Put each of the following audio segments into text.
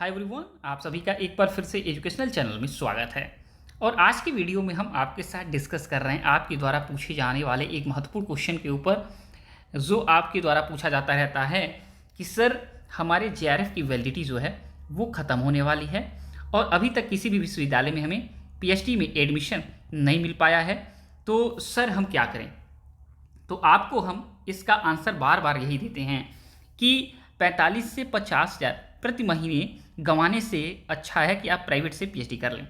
Hi everyone, आप सभी का एक बार फिर से एजुकेशनल चैनल में स्वागत है। और आज की वीडियो में हम आपके साथ डिस्कस कर रहे हैं आपके द्वारा पूछे जाने वाले एक महत्वपूर्ण क्वेश्चन के ऊपर, जो आपके द्वारा पूछा जाता रहता है कि सर हमारे जेआरएफ की वैलिडिटी जो है वो ख़त्म होने वाली है और अभी तक किसी भी विश्वविद्यालय में हमें पीएचडी में एडमिशन नहीं मिल पाया है, तो सर हम क्या करें। तो आपको हम इसका आंसर बार बार यही देते हैं कि 45 से 50 हज़ार प्रति महीने गंवाने से अच्छा है कि आप प्राइवेट से पीएचडी कर लें।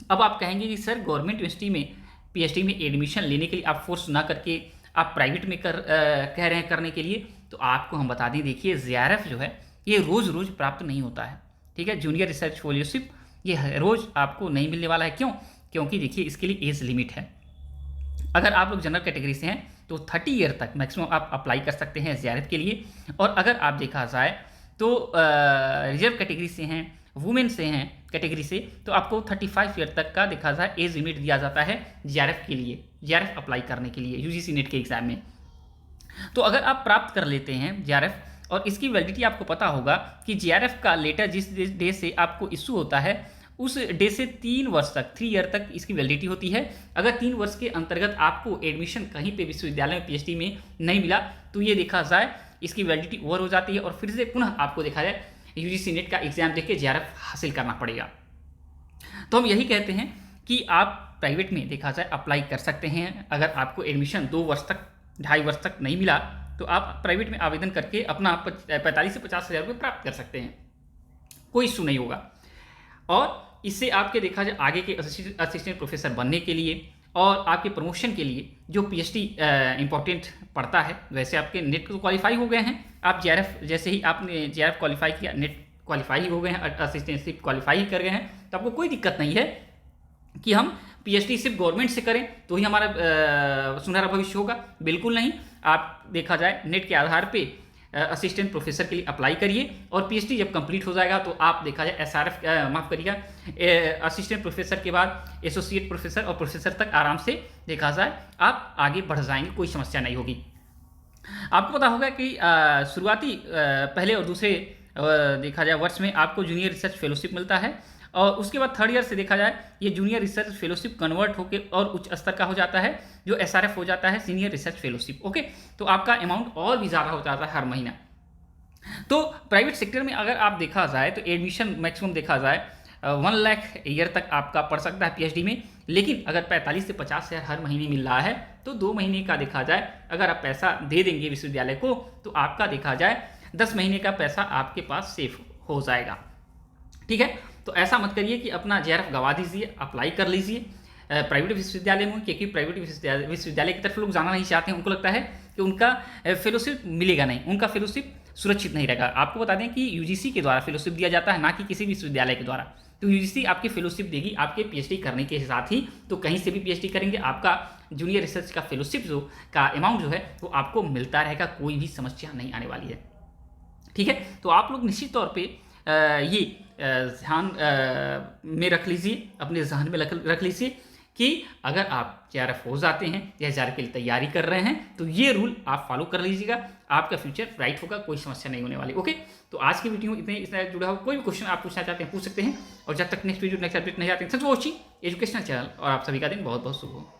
अब आप कहेंगे कि सर गवर्नमेंट यूनिवर्सिटी में पीएचडी में एडमिशन लेने के लिए आप फोर्स ना करके आप प्राइवेट में कह रहे हैं करने के लिए, तो आपको हम बता दें, देखिए जेआरएफ जो है ये रोज़ रोज़ प्राप्त नहीं होता है। ठीक है, जूनियर रिसर्च फेलोशिप ये रोज़ आपको नहीं मिलने वाला है। क्यों? क्योंकि देखिए इसके लिए एज लिमिट है। अगर आप लोग जनरल कैटेगरी से हैं तो 30 ईयर तक मैक्सिमम आप अप्लाई कर सकते हैं जेआरएफ के लिए, और अगर आप देखा जाए तो रिजर्व कैटेगरी से हैं, वुमेन से हैं कैटेगरी से, तो आपको 35 ईयर तक का देखा जाए एज लिमिट दिया जाता है जेआरएफ के लिए, जेआरएफ अप्लाई करने के लिए यूजीसी नेट के एग्जाम में। तो अगर आप प्राप्त कर लेते हैं जेआरएफ, और इसकी वैलिडिटी आपको पता होगा कि जेआरएफ का लेटर जिस डे से आपको इशू होता है उस डे से 3 वर्ष तक, 3 ईयर तक इसकी वैलिडिटी होती है। अगर 3 वर्ष के अंतर्गत आपको एडमिशन कहीं पे विश्वविद्यालय में पीएचडी में नहीं मिला तो ये देखा जाए इसकी वैलिडिटी ओवर हो जाती है और फिर से पुनः आपको देखा जाए यूजीसी नेट का एग्जाम देख के जेआरएफ हासिल करना पड़ेगा। तो हम यही कहते हैं कि आप प्राइवेट में देखा जाए अप्लाई कर सकते हैं। अगर आपको एडमिशन 2 वर्ष तक, 2.5 वर्ष तक नहीं मिला तो आप प्राइवेट में आवेदन करके अपना 45 से 50 हज़ार रुपये प्राप्त कर सकते हैं, कोई इशू नहीं होगा। और इससे आपके देखा जाए आगे के असिस्टेंट प्रोफेसर बनने के लिए और आपके प्रमोशन के लिए जो पीएचडी इंपॉर्टेंट पड़ता है, वैसे आपके नेट तो क्वालिफाई हो गए हैं, आप जेआरएफ जैसे ही आपने जेआरएफ क्वालिफाई किया नेट क्वालिफाई हो गए हैं, असिस्टेंटशिप क्वालिफाई कर गए हैं, तो आपको कोई दिक्कत नहीं है कि हम पीएचडी सिर्फ गवर्नमेंट से करें तो ही हमारा सुनहरा भविष्य होगा। बिल्कुल नहीं। आप देखा जाए नेट के आधार पे असिस्टेंट प्रोफेसर के लिए अप्लाई करिए और पीएचडी जब कंप्लीट हो जाएगा तो आप देखा जाए एसआरएफ माफ़ करिएगा असिस्टेंट प्रोफेसर के बाद एसोसिएट प्रोफेसर और प्रोफेसर तक आराम से देखा जाए आप आगे बढ़ जाएंगे, कोई समस्या नहीं होगी। आपको पता होगा कि शुरुआती पहले और दूसरे देखा जाए वर्ष में आपको जूनियर रिसर्च फेलोशिप मिलता है और उसके बाद 3rd ईयर से देखा जाए ये जूनियर रिसर्च फेलोशिप कन्वर्ट होकर और उच्च स्तर का हो जाता है, जो एसआरएफ हो जाता है सीनियर रिसर्च फेलोशिप। ओके, तो आपका अमाउंट और भी ज़्यादा हो जाता है हर महीना। तो प्राइवेट सेक्टर में अगर आप देखा जाए तो एडमिशन मैक्सिमम देखा जाए 1 लाख ईयर तक आपका पड़ सकता है पीएचडी में, लेकिन अगर 45 से 50 हज़ार हर महीने मिल रहा है तो 2 महीने का देखा जाए अगर आप पैसा दे देंगे विश्वविद्यालय को तो आपका देखा जाए 10 महीने का पैसा आपके पास सेफ हो जाएगा। ठीक है, तो ऐसा मत करिए कि अपना जेआरएफ गवा दीजिए, अप्लाई कर लीजिए प्राइवेट विश्वविद्यालय में, क्योंकि प्राइवेट विश्वविद्यालय की तरफ लोग जाना नहीं चाहते हैं। उनको लगता है कि उनका फेलोशिप मिलेगा नहीं, उनका फेलोशिप सुरक्षित नहीं रहेगा। आपको बता दें कि यूजीसी के द्वारा फेलोशिप दिया जाता है, ना कि किसी विश्वविद्यालय के द्वारा। तो यूजीसी आपकी फेलोशिप देगी आपके पीएचडी करने के साथ ही, तो कहीं से भी पीएचडी करेंगे आपका जूनियर रिसर्च का फेलोशिप जो का अमाउंट जो है वो आपको मिलता रहेगा, कोई भी समस्या नहीं आने वाली है। ठीक है, तो आप लोग निश्चित तौर पर ये ध्यान में रख लीजिए, अपने जहन में रख लीजिए कि अगर आप जेआरएफ हो जाते हैं या जेआरएफ के लिए तैयारी कर रहे हैं तो ये रूल आप फॉलो कर लीजिएगा, आपका फ्यूचर ब्राइट होगा, कोई समस्या नहीं होने वाली। ओके, तो आज की वीडियो इतने जुड़ा हो, कोई भी क्वेश्चन आप पूछना चाहते हैं पूछ सकते हैं, और जब तक नेक्स्ट वीडियो नेक्स्ट अपडेट नहीं आते हैं, सच वॉचिंग एजुकेशनल चैनल, और आप सभी का दिन बहुत बहुत शुभ हो।